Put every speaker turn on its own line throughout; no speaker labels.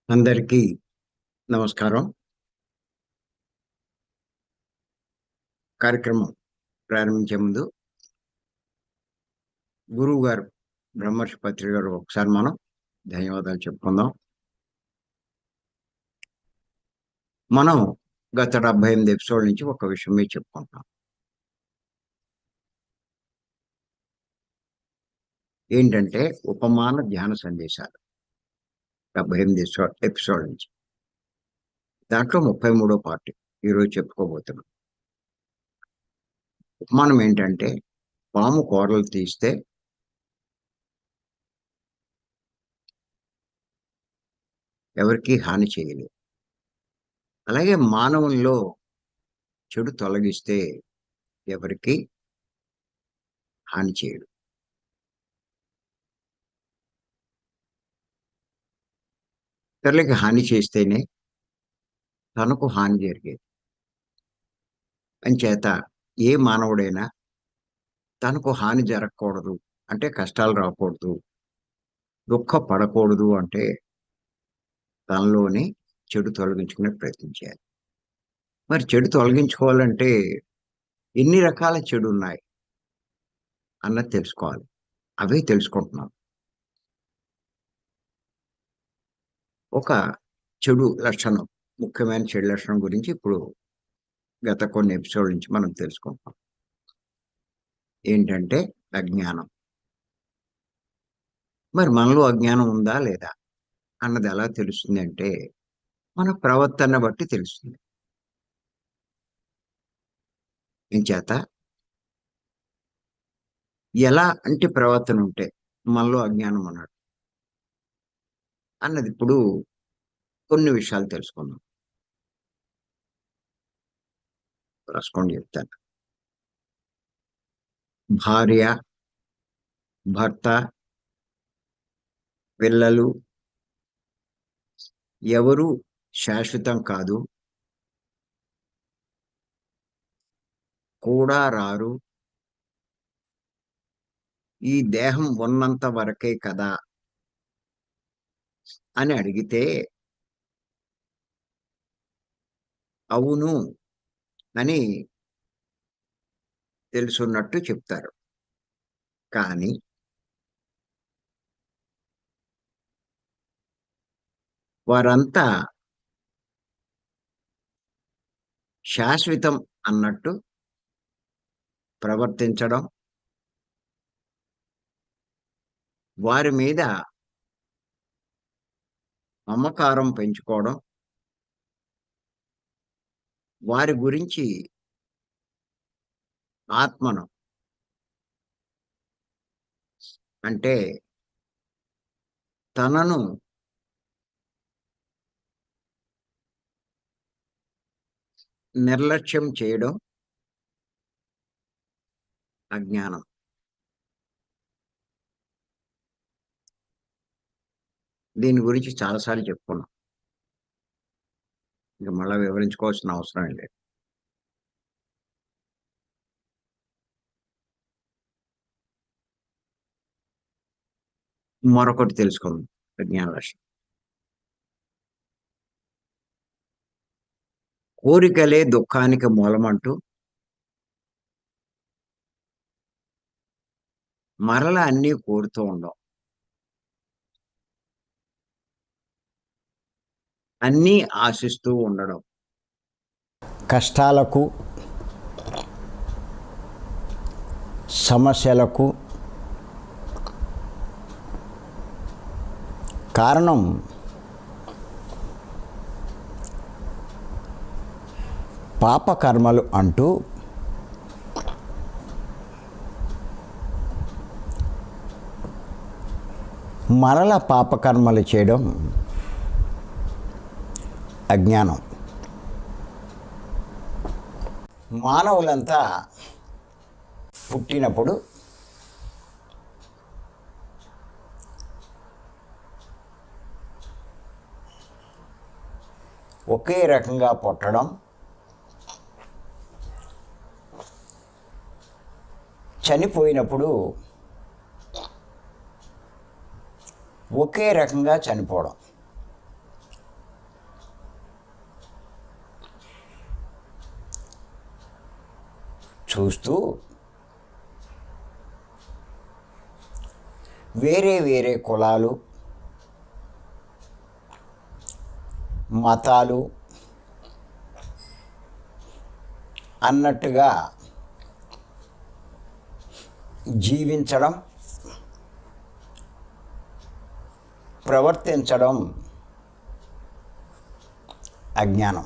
అందరికీ నమస్కారం. కార్యక్రమం ప్రారంభించే ముందు గురువు గారు బ్రహ్మర్షి పత్రి గారు ఒకసారి మనం ధన్యవాదాలు చెప్పుకుందాం. మనం గత 78 ఎపిసోడ్ నుంచి ఒక విషయం మీద చెప్పుకుంటాం. ఏంటంటే ఉపమాన ధ్యాన సందేశాలు 78 ఎపిసోడ్ నుంచి. దాంట్లో 33వ పార్ట్ ఈరోజు చెప్పుకోబోతున్నాం. ఉపమానం ఏంటంటే పాము కూరలు తీస్తే ఎవరికి హాని చేయలేదు. అలాగే మానవుల్లో చెడు తొలగిస్తే ఎవరికి హాని చేయడు. ఇతరులకి హాని చేస్తేనే తనకు హాని జరిగేది. అంచేత ఏ మానవుడైనా తనకు హాని జరగకూడదు అంటే, కష్టాలు రాకూడదు, దుఃఖపడకూడదు అంటే తనలోని చెడు తొలగించుకునే ప్రయత్నం చేయాలి. మరి చెడు తొలగించుకోవాలంటే ఎన్ని రకాల చెడు ఉన్నాయి అన్నది తెలుసుకోవాలి. అవే తెలుసుకుంటున్నాం. ఒక చెడు లక్షణం, ముఖ్యమైన చెడు లక్షణం గురించి ఇప్పుడు గత కొన్ని ఎపిసోడ్ నుంచి మనం తెలుసుకుంటాం. ఏంటంటే అజ్ఞానం. మరి మనలో అజ్ఞానం ఉందా లేదా అన్నది ఎలా తెలుస్తుంది అంటే, మన ప్రవర్తన బట్టి తెలుస్తుంది. ఇంచేత ఎలాంటి ప్రవర్తన ఉంటే మనలో అజ్ఞానం అన్నాడు అన్నది ఇప్పుడు కొన్ని విషయాలు తెలుసుకుందాం. రాసుకోండి, చెప్తాను. భార్య, భర్త, పిల్లలు ఎవరు శాశ్వతం కాదు, కూడా రారు. ఈ దేహం ఉన్నంత వరకే కదా అని అడిగితే అవును అని తెలుసున్నట్టు చెప్తారు. కానీ వారంతా శాశ్వతం అన్నట్టు ప్రవర్తించడం, వారి మీద మమకారం పెంచుకోవడం, వారి గురించి ఆత్మను అంటే తనను నిర్లక్ష్యం చేయడం అజ్ఞానం. దీని గురించి చాలాసార్లు చెప్పుకున్నాం. ఇంకా మళ్ళా వివరించుకోవాల్సిన అవసరం లేదు. మరొకటి తెలుసుకుందాం. అజ్ఞాన లక్షణం. కోరికలే దుఃఖానికి మూలమంటూ మరల అన్నీ కోరుతూ ఉండడం, అన్నీ ఆశిస్తూ ఉండడం,
కష్టాలకు, సమస్యలకు కారణం పాపకర్మలు అంటూ మరల పాపకర్మలు చేయడం అజ్ఞానం. మానవులంతా పుట్టినప్పుడు ఒకే రకంగా పుట్టడం, చనిపోయినప్పుడు ఒకే రకంగా చనిపోవడం. చూస్తూ వేరే వేరే కులాలు, మతాలు అన్నట్టుగా జీవించడం, ప్రవర్తించడం అజ్ఞానం.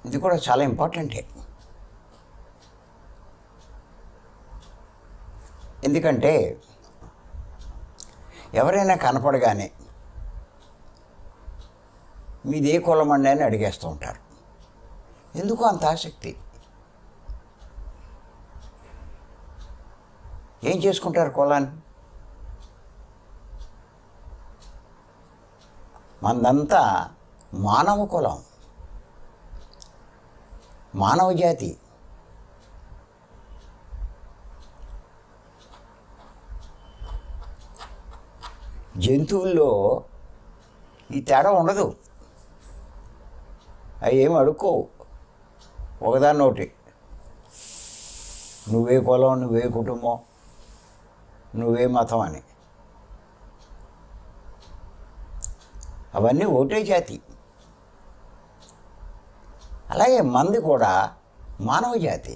ఇది కూడా చాలా ఇంపార్టెంటే. ఎందుకంటే ఎవరైనా కనపడగానే మీది ఏ కులం అండి అని అడిగేస్తూ ఉంటారు. ఎందుకు అంత ఆసక్తి? ఏం చేసుకుంటారు కులాన్ని? మనదంతా మానవ కులం, మానవ జాతి. జంతువుల్లో ఈ తేడా ఉండదు. అవి ఏమి అడుక్కోవు ఒకదాన్ని ఒకటి. నువ్వే కులం, నువ్వే కుటుంబం, నువ్వే మతం అని. అవన్నీ ఒకటే జాతి. అలాగే మంది కూడా మానవ జాతి.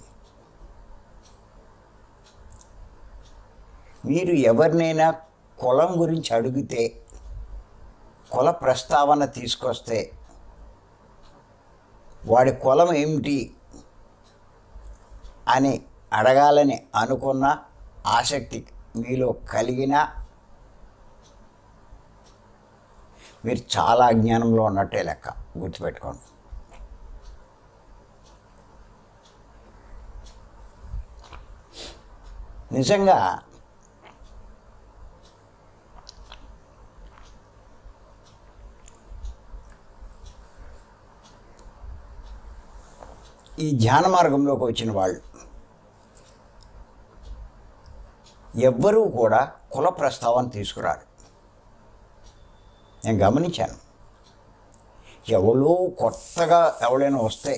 మీరు ఎవరినైనా కులం గురించి అడిగితే, కుల ప్రస్తావన తీసుకొస్తే, వాడి కులం ఏమిటి అని అడగాలని అనుకున్న ఆసక్తి మీలో కలిగినా మీరు చాలా అజ్ఞానంలో ఉన్నట్టే లెక్క. గుర్తుపెట్టుకోండి. నిజంగా ఈ ధ్యాన మార్గంలోకి వచ్చిన వాళ్ళు ఎవ్వరూ కూడా కుల ప్రస్తావన తీసుకురారు. నేను గమనించాను. ఎవరో కొత్తగా ఎవరైనా వస్తే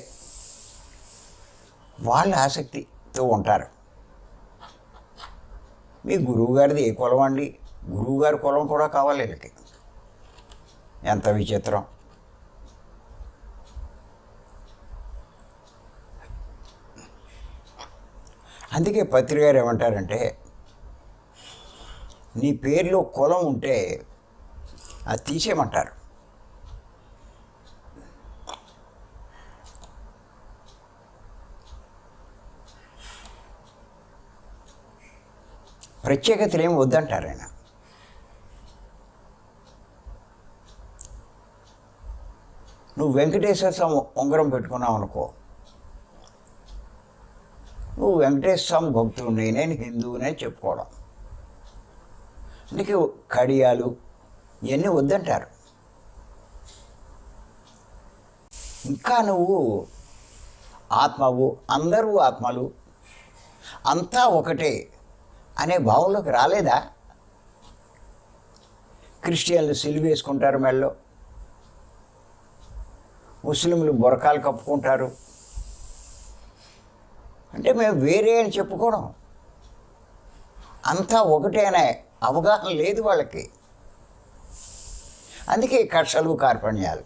వాళ్ళు ఆసక్తితో ఉంటారు. మీ గురువుగారిది ఏ కులం అండి? గురువుగారి కులం కూడా కావాలి వీళ్ళకి. ఎంత విచిత్రం. అందుకే పత్రి గారు ఏమంటారంటే, నీ పేరులో కులం ఉంటే అది తీసేయమంటారు. ప్రత్యేకతలు ఏమి వద్దంటారు ఆయన. నువ్వు వెంకటేశ్వర స్వామి ఉంగరం పెట్టుకున్నావు అనుకో, నువ్వు వెంకటేశ్వర స్వామి భక్తుడిని, నేను హిందువునే చెప్పుకోవడం. అందుకే కడియాలు ఇవన్నీ వద్దంటారు. ఇంకా నువ్వు ఆత్మవు, అందరూ ఆత్మలు, అంతా ఒకటే అనే భావంలోకి రాలేదా? క్రిస్టియన్లు సిలువ వేసుకుంటారు మెడలో, ముస్లింలు బొరకాలు కప్పుకుంటారు. అంటే మేము వేరే అని చెప్పుకోవడం. అంతా ఒకటే అనే అవగాహన లేదు వాళ్ళకి. అందుకే కక్షలు, కార్పణ్యాలు.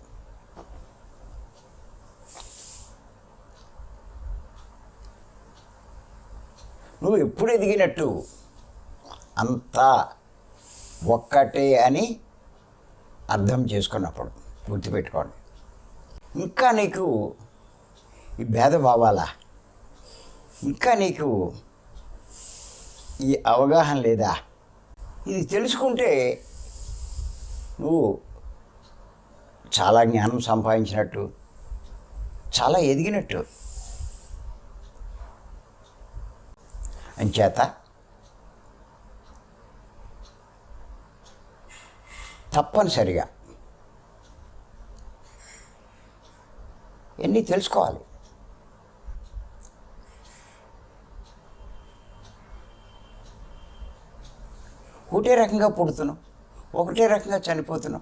నువ్వు ఎప్పుడు ఎదిగినట్టు అంతా ఒక్కటే అని అర్థం చేసుకున్నప్పుడు గుర్తుపెట్టుకోండి. ఇంకా నీకు ఈ భేదభావాలా? ఇంకా నీకు ఈ అవగాహన లేదా? ఇది తెలుసుకుంటే నువ్వు చాలా జ్ఞానం సంపాదించినట్టు, చాలా ఎదిగినట్టు. అంచేత తప్పనిసరిగా ఎన్ని తెలుసుకోవాలి. ఒకటే రకంగా పుడుతున్నాం, ఒకటే రకంగా చనిపోతున్నాం,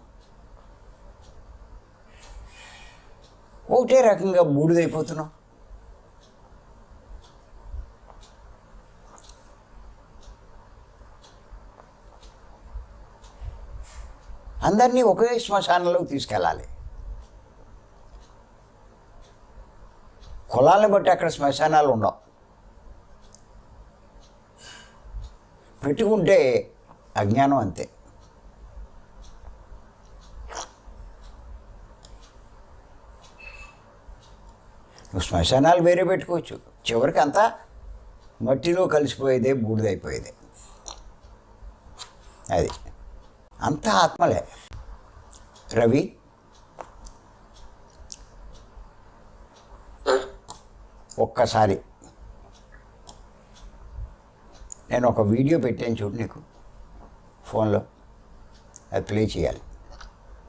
ఒకటే రకంగా బూడిదైపోతున్నాం. అందరినీ ఒకే శ్మశానంలోకి తీసుకెళ్ళాలి. కులాలను బట్టి అక్కడ శ్మశానాలు ఉండవు. పెట్టుకుంటే అజ్ఞానం అంతే. నువ్వు శ్మశానాలు వేరే పెట్టుకోవచ్చు, చివరికి అంతా మట్టిలో కలిసిపోయేదే, బూడిదైపోయేదే. అది అంతా ఆత్మలే. రవి, ఒక్కసారి నేను ఒక వీడియో పెట్టాను చూడు నీకు ఫోన్లో, అది ప్లే చేయాలి.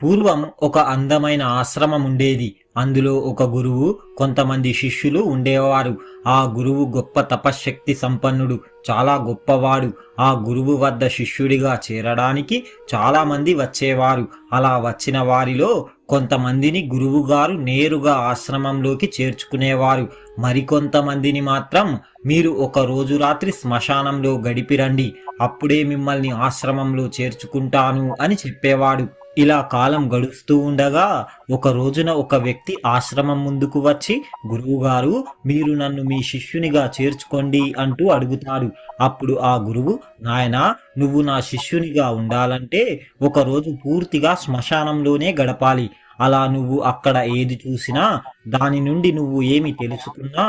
పూర్వం ఒక అందమైన ఆశ్రమం ఉండేది. అందులో ఒక గురువు, కొంతమంది శిష్యులు ఉండేవారు. ఆ గురువు గొప్ప తపశ్శక్తి సంపన్నుడు, చాలా గొప్పవాడు. ఆ గురువు వద్ద శిష్యుడిగా చేరడానికి చాలా మంది వచ్చేవారు. అలా వచ్చిన వారిలో కొంతమందిని గురువుగారు నేరుగా ఆశ్రమంలోకి చేర్చుకునేవారు. మరికొంతమందిని మాత్రం మీరు ఒక రోజు రాత్రి శ్మశానంలో గడిపిరండి, అప్పుడే మిమ్మల్ని ఆశ్రమంలో చేర్చుకుంటాను అని చెప్పేవాడు. ఇలా కాలం గడుస్తూ ఉండగా ఒక రోజున ఒక వ్యక్తి ఆశ్రమం ముందుకు వచ్చి, గురువుగారు, మీరు నన్ను మీ శిష్యునిగా చేర్చుకోండి అంటూ అడుగుతాడు. అప్పుడు ఆ గురువు, నాయనా, నువ్వు నా శిష్యునిగా ఉండాలంటే ఒకరోజు పూర్తిగా శ్మశానంలోనే గడపాలి. అలా నువ్వు అక్కడ ఏది చూసినా, దాని నుండి నువ్వు ఏమి తెలుసుకున్నా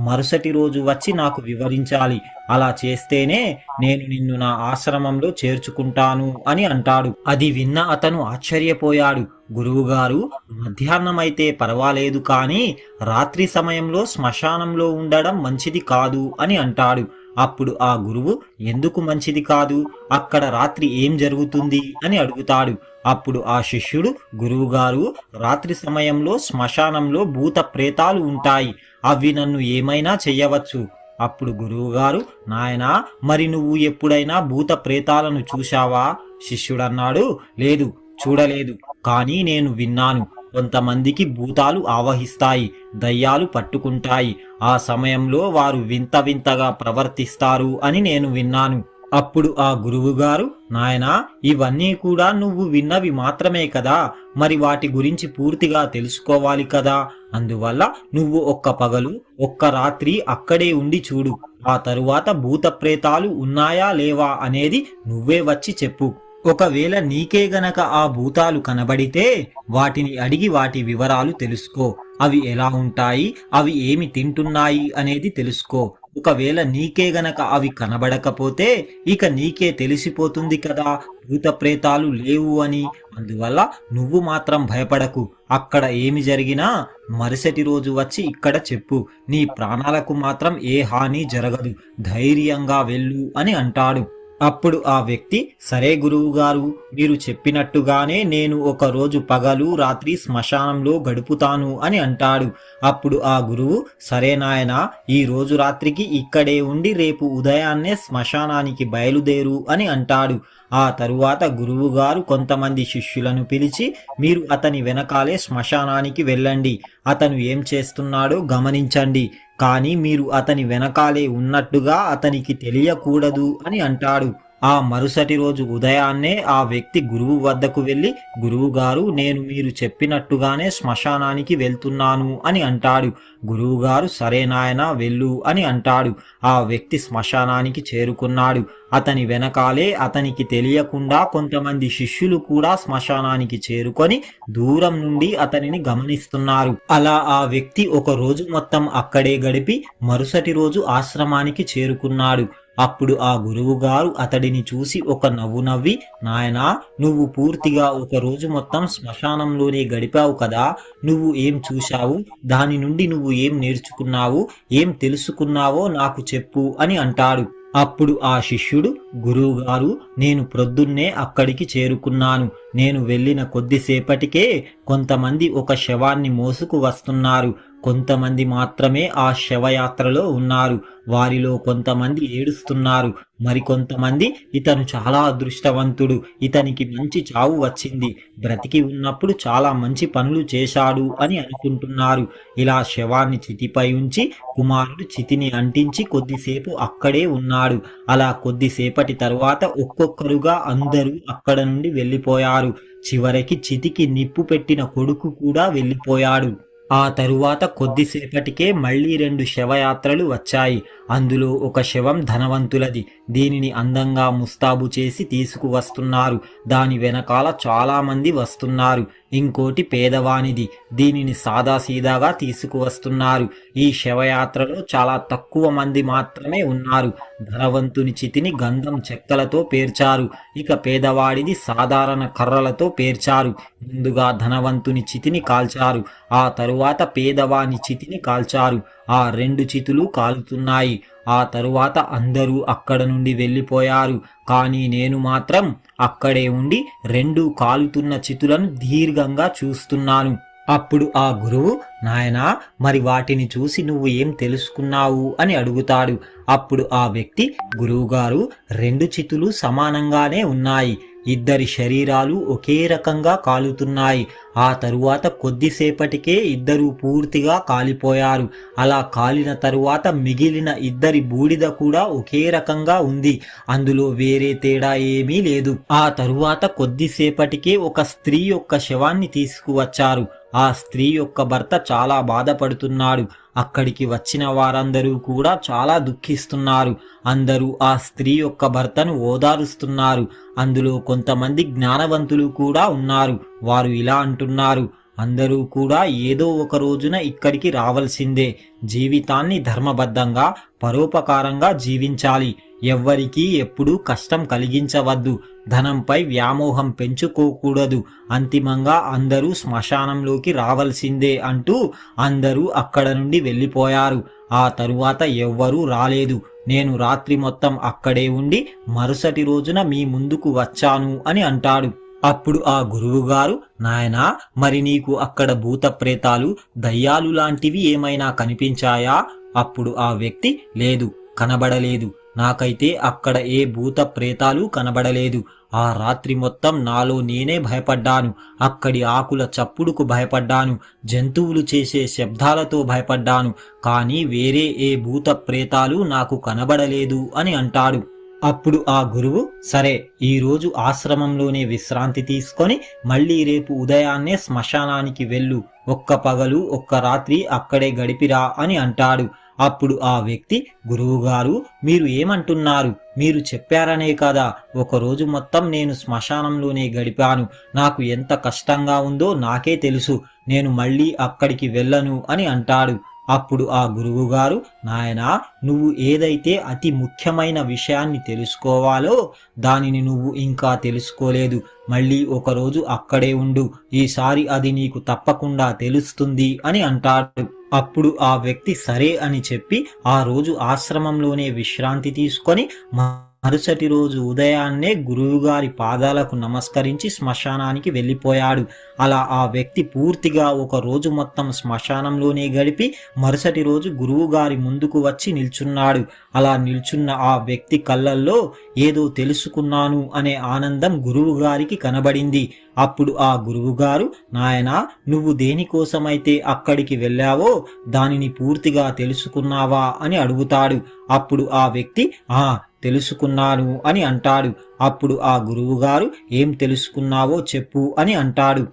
మరుసటి రోజు వచ్చి నాకు వివరించాలి. అలా చేస్తేనే నేను నిన్ను నా ఆశ్రమంలో చేర్చుకుంటాను అని అంటాడు. అది విన్న అతను ఆశ్చర్యపోయాడు. గురువుగారు, మధ్యాహ్నమైతే పర్వాలేదు, కానీ రాత్రి సమయంలో శ్మశానంలో ఉండడం మంచిది కాదు అని అంటాడు. అప్పుడు ఆ గురువు, ఎందుకు మంచిది కాదు? అక్కడ రాత్రి ఏం జరుగుతుంది అని అడుగుతాడు. అప్పుడు ఆ శిష్యుడు, గురువుగారు, రాత్రి సమయంలో శ్మశానంలో భూత ప్రేతాలు ఉంటాయి, అవి నన్ను ఏమైనా చెయ్యవచ్చు. అప్పుడు గురువుగారు, నాయనా, మరి నువ్వు ఎప్పుడైనా భూత ప్రేతాలను చూశావా? శిష్యుడన్నాడు, లేదు, చూడలేదు, కానీ నేను విన్నాను. కొంతమందికి భూతాలు ఆవహిస్తాయి, దయ్యాలు పట్టుకుంటాయి. ఆ సమయంలో వారు వింత వింతగా ప్రవర్తిస్తారు అని నేను విన్నాను. అప్పుడు ఆ గురువుగారు, నాయనా, ఇవన్నీ కూడా నువ్వు విన్నవి మాత్రమే కదా, మరి వాటి గురించి పూర్తిగా తెలుసుకోవాలి కదా. అందువల్ల నువ్వు ఒక్క పగలు, ఒక్క రాత్రి అక్కడే ఉండి చూడు. ఆ తరువాత భూత ప్రేతాలు ఉన్నాయా లేవా అనేది నువ్వే వచ్చి చెప్పు. ఒకవేళ నీకే గనక ఆ భూతాలు కనబడితే వాటిని అడిగి వాటి వివరాలు తెలుసుకో. అవి ఎలా ఉంటాయి, అవి ఏమి తింటున్నాయి అనేది తెలుసుకో. ఒకవేళ నీకే గనక అవి కనబడకపోతే ఇక నీకే తెలిసిపోతుంది కదా భూత ప్రేతాలు లేవు అని. అందువల్ల నువ్వు మాత్రం భయపడకు. అక్కడ ఏమి జరిగినా మరుసటి రోజు వచ్చి ఇక్కడ చెప్పు. నీ ప్రాణాలకు మాత్రం ఏ హాని జరగదు. ధైర్యంగా వెళ్ళు అని అంటాడు. అప్పుడు ఆ వ్యక్తి, సరే గురువుగారు, మీరు చెప్పినట్టుగానే నేను ఒక రోజు పగలు రాత్రి శ్మశానంలో గడుపుతాను అని అంటాడు. అప్పుడు ఆ గురువు, సరే నాయనా, ఈ రోజు రాత్రికి ఇక్కడే ఉండి రేపు ఉదయాన్నే శ్మశానానికి బయలుదేరు అని అంటాడు. ఆ తరువాత గురువుగారు కొంతమంది శిష్యులను పిలిచి, మీరు అతని వెనకాలే శ్మశానానికి వెళ్ళండి, అతను ఏం చేస్తున్నాడో గమనించండి, కానీ మీరు అతని వెనకాలే ఉన్నట్టుగా అతనికి తెలియకూడదు అని అంటాడు. ఆ మరుసటి రోజు ఉదయాన్నే ఆ వ్యక్తి గురువు వద్దకు వెళ్ళి, గురువుగారు, నేను మీరు చెప్పినట్టుగానే శ్మశానానికి వెళ్తున్నాను అని అంటాడు. గురువుగారు, సరే నాయనా, వెళ్ళు అని అంటాడు. ఆ వ్యక్తి శ్మశానానికి చేరుకున్నాడు. అతని వెనకాలే అతనికి తెలియకుండా కొంతమంది శిష్యులు కూడా శ్మశానానికి చేరుకొని దూరం నుండి అతనిని గమనిస్తున్నారు. అలా ఆ వ్యక్తి ఒక రోజు మొత్తం అక్కడే గడిపి మరుసటి రోజు ఆశ్రమానికి చేరుకున్నాడు. అప్పుడు ఆ గురువుగారు అతడిని చూసి ఒక నవ్వు నవ్వి, నాయనా, నువ్వు పూర్తిగా ఒక రోజు మొత్తం శ్మశానంలోనే గడిపావు కదా, నువ్వు ఏం చూశావు, దాని నుండి నువ్వు ఏం నేర్చుకున్నావు, ఏం తెలుసుకున్నావో నాకు చెప్పు అని అంటాడు. అప్పుడు ఆ శిష్యుడు, గురువుగారు, నేను ప్రొద్దున్నే అక్కడికి చేరుకున్నాను. నేను వెళ్ళిన కొద్దిసేపటికే కొంతమంది ఒక శవాన్ని మోసుకు వస్తున్నారు. కొంతమంది మాత్రమే ఆ శవయాత్రలో ఉన్నారు. వారిలో కొంతమంది ఏడుస్తున్నారు. మరికొంతమంది ఇతను చాలా అదృష్టవంతుడు, ఇతనికి మంచి చావు వచ్చింది, బ్రతికి ఉన్నప్పుడు చాలా మంచి పనులు చేశాడు అని అనుకుంటున్నారు. ఇలా శవాన్ని చితిపై ఉంచి కుమారుడు చితిని అంటించి కొద్దిసేపు అక్కడే ఉన్నాడు. అలా కొద్దిసేపటి తరువాత ఒక్కొక్కరుగా అందరూ అక్కడ నుండి వెళ్ళిపోయారు. చివరికి చితికి నిప్పు పెట్టిన కొడుకు కూడా వెళ్ళిపోయాడు. ఆ తరువాత కొద్దిసేపటికే మళ్ళీ 2 శవయాత్రలు వచ్చాయి. అందులో ఒక శవం ధనవంతులది. దీనిని అందంగా ముస్తాబు చేసి తీసుకువస్తున్నారు. దాని వెనకాల చాలా మంది వస్తున్నారు. ఇంకోటి పేదవానిది. దీనిని సాదాసీదాగా తీసుకువస్తున్నారు. ఈ శవయాత్రలో చాలా తక్కువ మంది మాత్రమే ఉన్నారు. ధనవంతుని చితిని గంధం చెక్కలతో పేర్చారు. ఇక పేదవాడిది సాధారణ కర్రలతో పేర్చారు. ముందుగా ధనవంతుని చితిని కాల్చారు. ఆ తరువాత పేదవాని చితిని కాల్చారు. ఆ 2 చితులు కాలుతున్నాయి. ఆ తరువాత అందరూ అక్కడ నుండి వెళ్ళిపోయారు. కానీ నేను మాత్రం అక్కడే ఉండి 2 కాలుతున్న చితులను దీర్ఘంగా చూస్తున్నాను. అప్పుడు ఆ గురువు, నాయనా, మరి వాటిని చూసి నువ్వు ఏం తెలుసుకున్నావు అని అడుగుతాడు. అప్పుడు ఆ వ్యక్తి, గురువుగారు, 2 చితులు సమానంగానే ఉన్నాయి. ఇద్దరి శరీరాలు ఒకే రకంగా కాలుతున్నాయి. ఆ తరువాత కొద్దిసేపటికే ఇద్దరు పూర్తిగా కాలిపోయారు. అలా కాలిన తరువాత మిగిలిన ఇద్దరి బూడిద కూడా ఒకే రకంగా ఉంది. అందులో వేరే తేడా ఏమీ లేదు. ఆ తరువాత కొద్దిసేపటికే ఒక స్త్రీ యొక్క శవాన్ని తీసుకువచ్చారు. ఆ స్త్రీ యొక్క భర్త చాలా బాధపడుతున్నాడు. అక్కడికి వచ్చిన వారందరూ కూడా చాలా దుఃఖిస్తున్నారు. అందరూ ఆ స్త్రీ యొక్క భర్తను ఓదారుస్తున్నారు. అందులో కొంతమంది జ్ఞానవంతులు కూడా ఉన్నారు. వారు ఇలా అంటున్నారు, అందరూ కూడా ఏదో ఒక రోజున ఇక్కడికి రావాల్సిందే. జీవితాన్ని ధర్మబద్ధంగా, పరోపకారంగా జీవించాలి. ఎవ్వరికీ ఎప్పుడూ కష్టం కలిగించవద్దు. ధనంపై వ్యామోహం పెంచుకోకూడదు. అంతిమంగా అందరూ శ్మశానంలోకి రావాల్సిందే అంటూ అందరూ అక్కడ నుండి వెళ్ళిపోయారు. ఆ తరువాత ఎవ్వరూ రాలేదు. నేను రాత్రి మొత్తం అక్కడే ఉండి మరుసటి రోజున మీ ముందుకు వచ్చాను అని అంటాడు. అప్పుడు ఆ గురువుగారు, నాయనా, మరి నీకు అక్కడ భూత ప్రేతాలు, దయ్యాలు లాంటివి ఏమైనా కనిపించాయా? అప్పుడు ఆ వ్యక్తి, లేదు, కనబడలేదు. నాకైతే అక్కడ ఏ భూత ప్రేతాలు కనబడలేదు. ఆ రాత్రి మొత్తం నాలో నేనే భయపడ్డాను. అక్కడి ఆకుల చప్పుడుకు భయపడ్డాను. జంతువులు చేసే శబ్దాలతో భయపడ్డాను. కానీ వేరే ఏ భూత ప్రేతాలు నాకు కనబడలేదు అని అంటాడు. అప్పుడు ఆ గురువు, సరే, ఈరోజు ఆశ్రమంలోనే విశ్రాంతి తీసుకొని మళ్ళీ రేపు ఉదయాన్నే శ్మశానానికి వెళ్ళు. ఒక్క పగలు ఒక్క రాత్రి అక్కడే గడిపిరా అని అంటాడు. అప్పుడు ఆ వ్యక్తి, గురువుగారు, మీరు ఏమంటున్నారు? మీరు చెప్పారనే కదా ఒకరోజు మొత్తం నేను శ్మశానంలోనే గడిపాను. నాకు ఎంత కష్టంగా ఉందో నాకే తెలుసు. నేను మళ్ళీ అక్కడికి వెళ్ళను అని అంటాడు. అప్పుడు ఆ గురువుగారు, నాయనా, నువ్వు ఏదైతే అతి ముఖ్యమైన విషయాన్ని తెలుసుకోవాలో దానిని నువ్వు ఇంకా తెలుసుకోలేదు. మళ్ళీ ఒకరోజు అక్కడే ఉండు. ఈసారి అది నీకు తప్పకుండా తెలుస్తుంది అని అంటాడు. అప్పుడు ఆ వ్యక్తి సరే అని చెప్పి ఆ రోజు ఆశ్రమంలోనే విశ్రాంతి తీసుకొని మరుసటి రోజు ఉదయాన్నే గురువుగారి పాదాలకు నమస్కరించి శ్మశానానికి వెళ్ళిపోయాడు. అలా ఆ వ్యక్తి పూర్తిగా ఒక రోజు మొత్తం శ్మశానంలోనే గడిపి మరుసటి రోజు గురువుగారి ముందుకు వచ్చి నిల్చున్నాడు. అలా నిల్చున్న ఆ వ్యక్తి కళ్ళల్లో ఏదో తెలుసుకున్నాను అనే ఆనందం గురువుగారికి కనబడింది. అప్పుడు ఆ గురువుగారు, నాయనా, నువ్వు దేనికోసమైతే అక్కడికి వెళ్ళావో దానిని పూర్తిగా తెలుసుకున్నావా అని అడుగుతాడు. అప్పుడు ఆ వ్యక్తి, తెలుసుకున్నాను అని అంటాడు. అప్పుడు ఆ గురువుగారు, ఏం తెలుసుకున్నావో చెప్పు అని అంటాడు.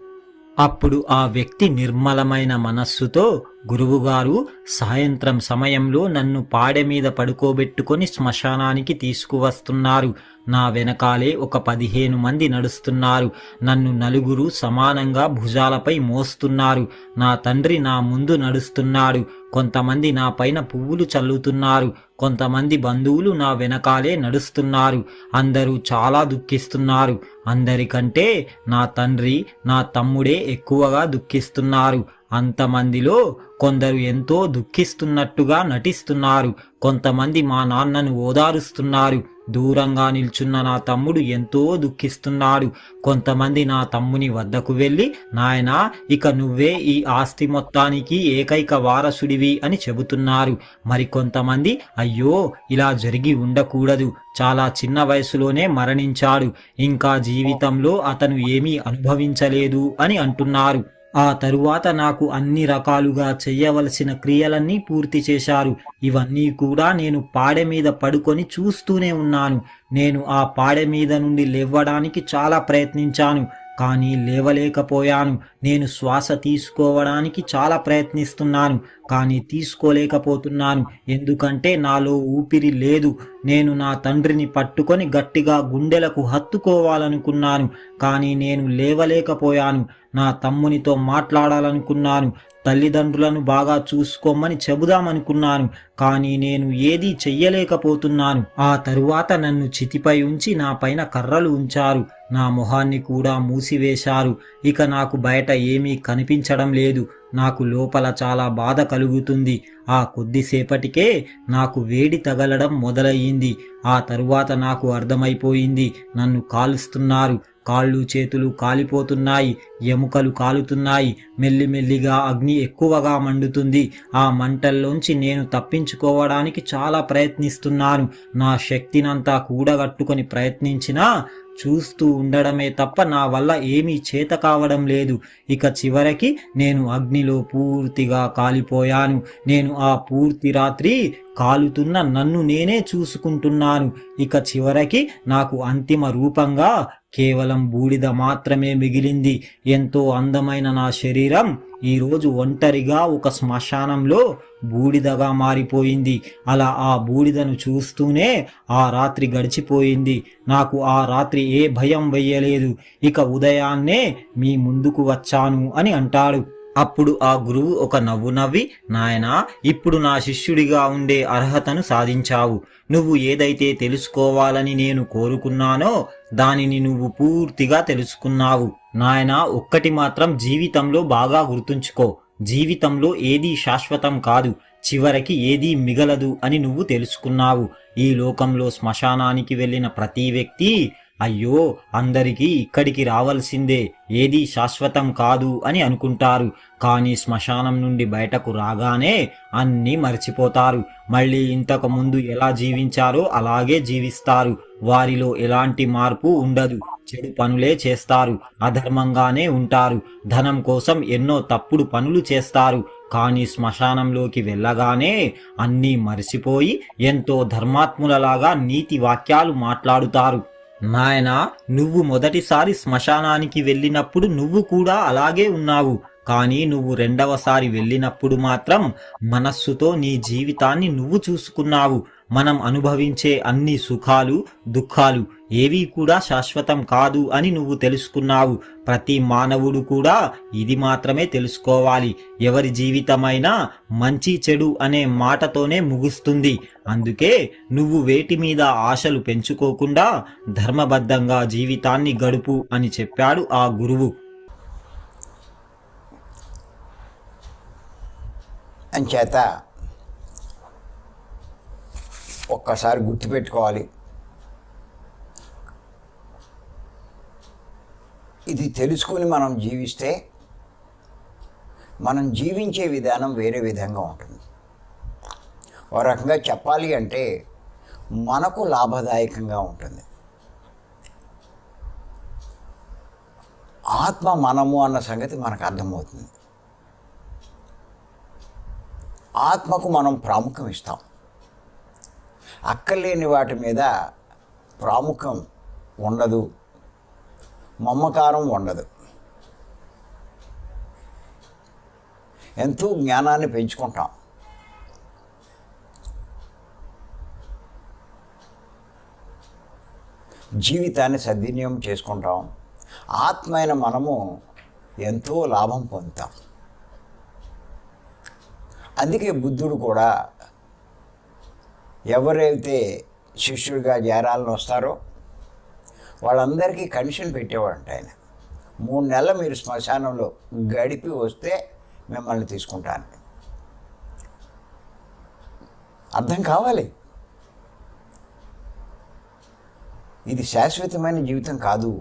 అప్పుడు ఆ వ్యక్తి నిర్మలమైన మనస్సుతో, గురువుగారు, సాయంత్రం సమయంలో నన్ను పాడె మీద పడుకోబెట్టుకొని శ్మశానానికి తీసుకువస్తున్నారు. నా వెనకాలే ఒక 15 మంది నడుస్తున్నారు. నన్ను 4 సమానంగా భుజాలపై మోస్తున్నారు. నా తండ్రి నా ముందు నడుస్తున్నాడు. కొంతమంది నా పైన పువ్వులు చల్లుతున్నారు. కొంతమంది బంధువులు నా వెనకాలే నడుస్తున్నారు. అందరూ చాలా దుఃఖిస్తున్నారు. అందరికంటే నా తండ్రి, నా తమ్ముడే ఎక్కువగా దుఃఖిస్తున్నారు. అంతమందిలో కొందరు ఎంతో దుఃఖిస్తున్నట్టుగా నటిస్తున్నారు. కొంతమంది మా నాన్నను ఓదారుస్తున్నారు. దూరంగా నిల్చున్న నా తమ్ముడు ఎంతో దుఃఖిస్తున్నాడు. కొంతమంది నా తమ్ముని వద్దకు వెళ్ళి, నాయనా, ఇక నువ్వే ఈ ఆస్తి మొత్తానికి ఏకైక వారసుడివి అని చెబుతున్నారు. మరికొంతమంది, అయ్యో, ఇలా జరిగి ఉండకూడదు, చాలా చిన్న వయసులోనే మరణించాడు, ఇంకా జీవితంలో అతను ఏమీ అనుభవించలేదు అని అంటున్నారు. ఆ తరువాత నాకు అన్ని రకాలుగా చెయ్యవలసిన క్రియలన్నీ పూర్తి చేశారు. ఇవన్నీ కూడా నేను పాడె మీద పడుకొని చూస్తూనే ఉన్నాను. నేను ఆ పాడె మీద నుండి లేవడానికి చాలా ప్రయత్నించాను, కానీ లేవలేకపోయాను. నేను శ్వాస తీసుకోవడానికి చాలా ప్రయత్నిస్తున్నాను, కానీ తీసుకోలేకపోతున్నాను, ఎందుకంటే నాలో ఊపిరి లేదు. నేను నా తండ్రిని పట్టుకొని గట్టిగా గుండెలకు హత్తుకోవాలనుకున్నాను, కానీ నేను లేవలేకపోయాను. నా తమ్మునితో మాట్లాడాలనుకున్నాను, తల్లిదండ్రులను బాగా చూసుకోమని చెబుదామనుకున్నాను, కానీ నేను ఏదీ చెయ్యలేకపోతున్నాను. ఆ తరువాత నన్ను చితిపై ఉంచి నా పైన కర్రలు ఉంచారు, నా మొహాన్ని కూడా మూసివేశారు. ఇక నాకు బయట ఏమీ కనిపించడం లేదు. నాకు లోపల చాలా బాధ కలుగుతుంది. ఆ కొద్దిసేపటికే నాకు వేడి తగలడం మొదలయ్యింది. ఆ తరువాత నాకు అర్థమైపోయింది, నన్ను కాలుస్తున్నారు. కాళ్ళు చేతులు కాలిపోతున్నాయి, ఎముకలు కాలుతున్నాయి, మెల్లిమెల్లిగా అగ్ని ఎక్కువగా మండుతుంది. ఆ మంటల్లోంచి నేను తప్పించుకోవడానికి చాలా ప్రయత్నిస్తున్నాను. నా శక్తినంతా కూడగట్టుకొని ప్రయత్నించినా చూస్తూ ఉండడమే తప్ప నా వల్ల ఏమీ చేత కావడం లేదు. ఇక చివరికి నేను అగ్నిలో పూర్తిగా కాలిపోయాను. నేను ఆ పూర్తి రాత్రి కాలుతున్న నన్ను నేనే చూసుకుంటున్నాను. ఇక చివరికి నాకు అంతిమ రూపంగా కేవలం బూడిద మాత్రమే మిగిలింది. ఎంతో అందమైన నా శరీరం ఈరోజు ఒంటరిగా ఒక శ్మశానంలో బూడిదగా మారిపోయింది. అలా ఆ బూడిదను చూస్తూనే ఆ రాత్రి గడిచిపోయింది. నాకు ఆ రాత్రి ఏ భయం వెయ్యలేదు. ఇక ఉదయాన్నే మీ ముందుకు వచ్చాను అని అంటాడు. అప్పుడు ఆ గురువు ఒక నవ్వు నవ్వి, నాయనా, ఇప్పుడు నా శిష్యుడిగా ఉండే అర్హతను సాధించావు. నువ్వు ఏదైతే తెలుసుకోవాలని నేను కోరుకున్నానో దానిని నువ్వు పూర్తిగా తెలుసుకున్నావు. నాయనా, ఒక్కటి మాత్రం జీవితంలో బాగా గుర్తుంచుకో, జీవితంలో ఏదీ శాశ్వతం కాదు, చివరికి ఏదీ మిగలదు అని నువ్వు తెలుసుకున్నావు. ఈ లోకంలో శ్మశానానికి వెళ్ళిన ప్రతి వ్యక్తి, అయ్యో, అందరికీ ఇక్కడికి రావాల్సిందే, ఏదీ శాశ్వతం కాదు అని అనుకుంటారు. కానీ శ్మశానం నుండి బయటకు రాగానే అన్నీ మర్చిపోతారు. మళ్ళీ ఇంతకు ముందు ఎలా జీవించారో అలాగే జీవిస్తారు. వారిలో ఎలాంటి మార్పు ఉండదు. చెడు పనులే చేస్తారు, అధర్మంగానే ఉంటారు, ధనం కోసం ఎన్నో తప్పుడు పనులు చేస్తారు. కానీ శ్మశానంలోకి వెళ్ళగానే అన్నీ మర్చిపోయి ఎంతో ధర్మాత్ములలాగా నీతి వాక్యాలు మాట్లాడుతారు. నాయనా, నువ్వు మొదటిసారి శ్మశానానికి వెళ్ళినప్పుడు నువ్వు కూడా అలాగే ఉన్నావు. కానీ నువ్వు రెండవసారి వెళ్ళినప్పుడు మాత్రం మనస్సుతో నీ జీవితాన్ని నువ్వు చూసుకున్నావు. మనం అనుభవించే అన్ని సుఖాలు, దుఃఖాలు ఏవీ కూడా శాశ్వతం కాదు అని నువ్వు తెలుసుకున్నావు. ప్రతి మానవుడు కూడా ఇది మాత్రమే తెలుసుకోవాలి. ఎవరి జీవితమైనా మంచి చెడు అనే మాటతోనే ముగుస్తుంది. అందుకే నువ్వు వేటి మీద ఆశలు పెంచుకోకుండా ధర్మబద్ధంగా జీవితాన్ని గడుపు అని చెప్పాడు ఆ గురువు.
అంచేత ఒక్కసారి గుర్తుపెట్టుకోవాలి, ఇది తెలుసుకొని మనం జీవిస్తే మనం జీవించే విధానం వేరే విధంగా ఉంటుంది. ఓ రకంగా చెప్పాలి అంటే మనకు లాభదాయకంగా ఉంటుంది. ఆత్మ మనము అన్న సంగతి మనకు అర్థమవుతుంది. ఆత్మకు మనం ప్రాముఖ్యం ఇస్తాం, అక్కర్లేని వాటి మీద ప్రాముఖ్యం ఉండదు, మమకారం ఉండదు. ఎంతో జ్ఞానాన్ని పెంచుకుంటాం. జీవితాన్ని సద్వినియోగం చేసుకుంటాం. ఆత్మైన మనము ఎంతో లాభం పొందుతాం. అందుకే బుద్ధుడు కూడా ఎవరైతే శిష్యుడిగా చేరాలని వస్తారో వాళ్ళందరికీ కండిషన్ పెట్టేవాడంట ఆయన. 3 నెలలు మీరు శ్మశానంలో గడిపి వస్తే మిమ్మల్ని తీసుకుంటాను. అర్థం కావాలి. ఇది శాశ్వతమైన జీవితం కాదు.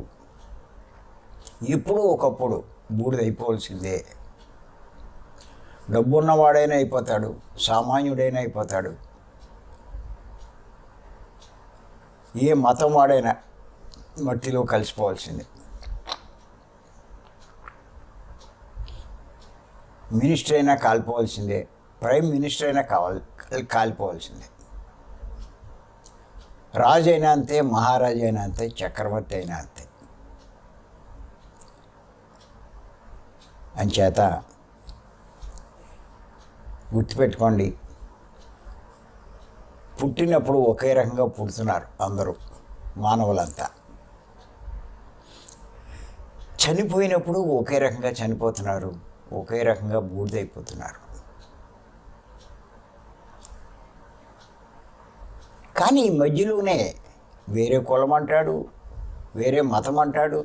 ఎప్పుడూ ఒకప్పుడు బూడిదైపోవాల్సిందే. డబ్బున్నవాడైనా అయిపోతాడు, సామాన్యుడైనా అయిపోతాడు, ఏ మతం వాడైనా మట్టిలో కలిసిపోవాల్సిందే. మినిస్టర్ అయినా కాలిపోవాల్సిందే, ప్రైమ్ మినిస్టర్ అయినా కాలిపోవాల్సిందే. రాజు అయినా అంతే, మహారాజు అయినా అంతే, చక్రవర్తి అయినా అంతే. అంచేత గుర్తుపెట్టుకోండి, పుట్టినప్పుడు ఒకే రకంగా పుడుతున్నారు అందరూ, మానవులంతా. చనిపోయినప్పుడు ఒకే రకంగా చనిపోతున్నారు, ఒకే రకంగా బూడిదైపోతున్నారు. కానీ ఈ మధ్యలోనే వేరే కులం అంటాడు, వేరే మతం అంటాడు,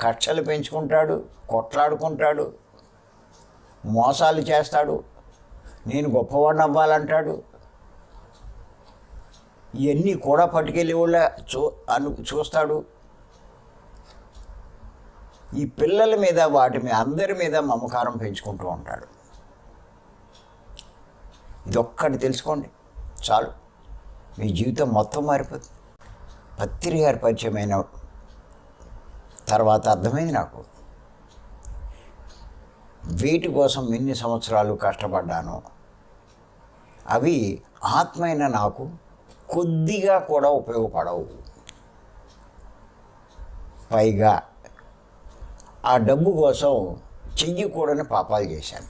కక్షలు పెంచుకుంటాడు, కొట్లాడుకుంటాడు, మోసాలు చేస్తాడు, నేను గొప్పవాడిని అవ్వాలంటాడు. ఇవన్నీ కూడా పట్టుకెళ్ళి వాళ్ళ చూస్తాడు. ఈ పిల్లల మీద, వాటి మీద, అందరి మీద మమకారం పెంచుకుంటూ ఉంటాడు. ఇదొక్కటి తెలుసుకోండి చాలు, మీ జీవితం మొత్తం మారిపోతుంది. పత్రి గారి పరిచయమైన తర్వాత అర్థమైంది నాకు, వీటి కోసం ఎన్ని సంవత్సరాలు కష్టపడ్డానో అవి ఆత్మైన నాకు కొద్దిగా కూడా ఉపయోగపడవు. పైగా ఆ డబ్బు కోసం చెయ్యకూడని పాపాలు చేశాను.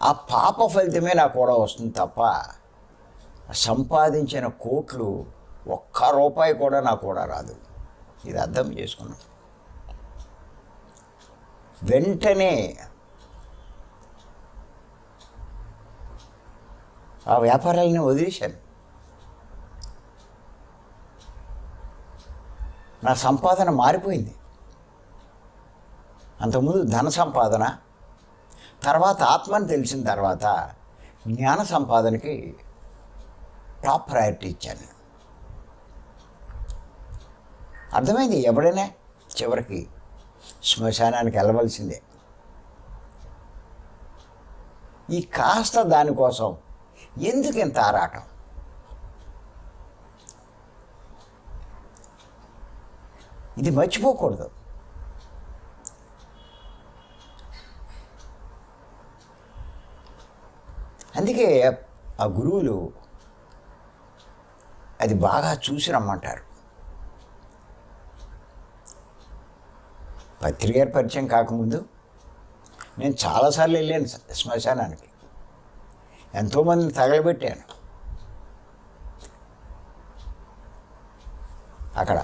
ఆ పాప ఫలితమే నాకు కూడా వస్తుంది తప్ప సంపాదించిన కోట్లు ఒక్క రూపాయి కూడా నాకు కూడా రాదు. ఇది అర్థం చేసుకున్నాను. వెంటనే ఆ వ్యాపారాలని వదిలేశాను. నా సంపాదన మారిపోయింది. అంతకుముందు ధన సంపాదన, తర్వాత ఆత్మని తెలిసిన తర్వాత జ్ఞాన సంపాదనకి టాప్ ప్రయారిటీ ఇచ్చాను. అర్థమైంది, ఎవడైనా చివరికి శ్మశానానికి వెళ్ళవలసిందే. ఈ కాస్త దానికోసం ఎందుకు ఇంత ఆరాటం? ఇది మర్చిపోకూడదు. అందుకే ఆ గురువులు అది బాగా చూసి రమ్మంటారు. పత్రి గారి పరిచయం కాకముందు నేను చాలాసార్లు వెళ్ళాను శ్మశానానికి, ఎంతోమందిని తగలబెట్టాను. అక్కడ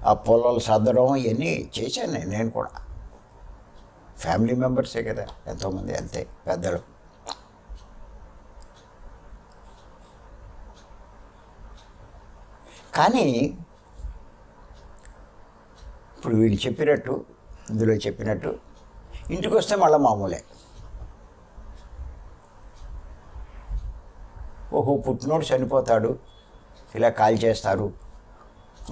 ఆ పొలాలు సర్దడం ఇవన్నీ చేశాను నేను కూడా. ఫ్యామిలీ మెంబర్సే కదా, ఎంతోమంది అంతే పెద్దలు. కానీ ఇప్పుడు వీళ్ళు చెప్పినట్టు, ఇందులో చెప్పినట్టు ఇంటికి వస్తే మళ్ళీ మామూలే. ఓహో, పుట్టినోడు చనిపోతాడు, ఇలా కాల్ చేస్తారు,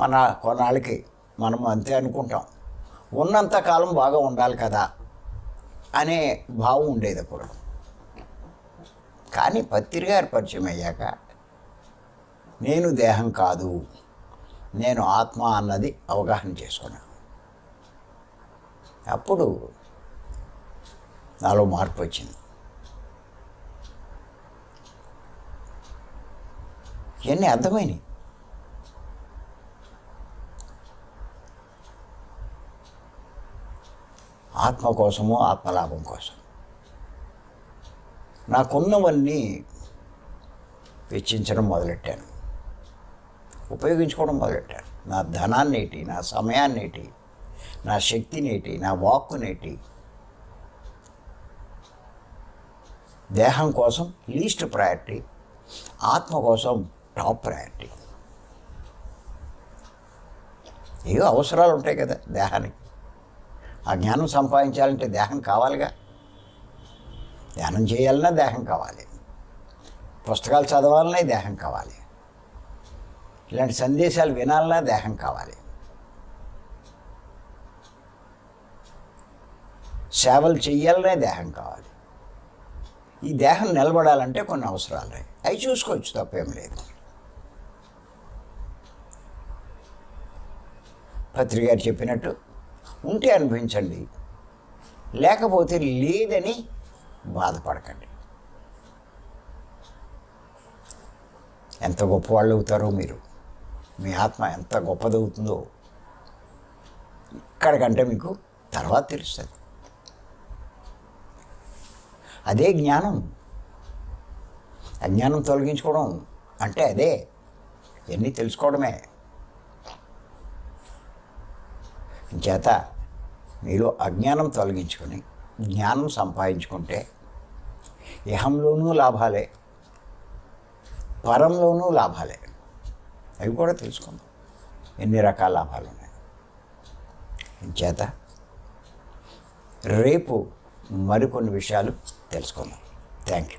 మన కొన్నాళ్ళకి మనం అంతే అనుకుంటాం. ఉన్నంతకాలం బాగా ఉండాలి కదా అనే భావం ఉండేది అప్పుడు. కానీ పత్రి గారి పరిచయం అయ్యాక నేను దేహం కాదు, నేను ఆత్మ అన్నది అవగాహన చేసుకున్నాను. అప్పుడు నాలో మార్పు వచ్చింది. ఇవన్నీ అర్థమైనవి. ఆత్మ కోసము, ఆత్మలాభం కోసం నాకున్నవన్నీ వెచ్చించడం మొదలెట్టాను, ఉపయోగించుకోవడం మొదలెట్టాను. నా ధనాన్నేటి, నా సమయాన్నేటి, నా శక్తినేటి, నా వాక్కునేటి దేహం కోసం లీస్ట్ ప్రయారిటీ, ఆత్మ కోసం టాప్ ప్రయారిటీ. ఏవో అవసరాలు ఉంటాయి కదా దేహానికి. ఆ జ్ఞానం సంపాదించాలంటే దేహం కావాలిగా. ధ్యానం చేయాలన్నా దేహం కావాలి, పుస్తకాలు చదవాలన్నా దేహం కావాలి. ఇలాంటి సందేశాలు వినాలన్నా దేహం కావాలి. సేవలు చెయ్యాలనే దేహం కావాలి. ఈ దేహం నిలబడాలంటే కొన్ని అవసరాలు అవి చూసుకోవచ్చు, తప్పేం లేదు. పత్రి గారు చెప్పినట్టు ఉంటే అనుభవించండి, లేకపోతే లేదని బాధపడకండి. ఎంత గొప్పవాళ్ళు అవుతారో మీరు, మీ ఆత్మ ఎంత గొప్పదవుతుందో ఇక్కడికంటే మీకు తర్వాత తెలుస్తుంది. అదే జ్ఞానం. అజ్ఞానం తొలగించుకోవడం అంటే అదే, ఇవన్నీ తెలుసుకోవడమే. చేత మీరు అజ్ఞానం తొలగించుకొని జ్ఞానం సంపాదించుకుంటే ఇహంలోనూ లాభాలే, పరంలోనూ లాభాలే. అవి కూడా తెలుసుకుందాం, ఎన్ని రకాల లాభాలు ఉన్నాయి. చేత రేపు మరికొన్ని విషయాలు తెలుసుకుందాం. Thank you.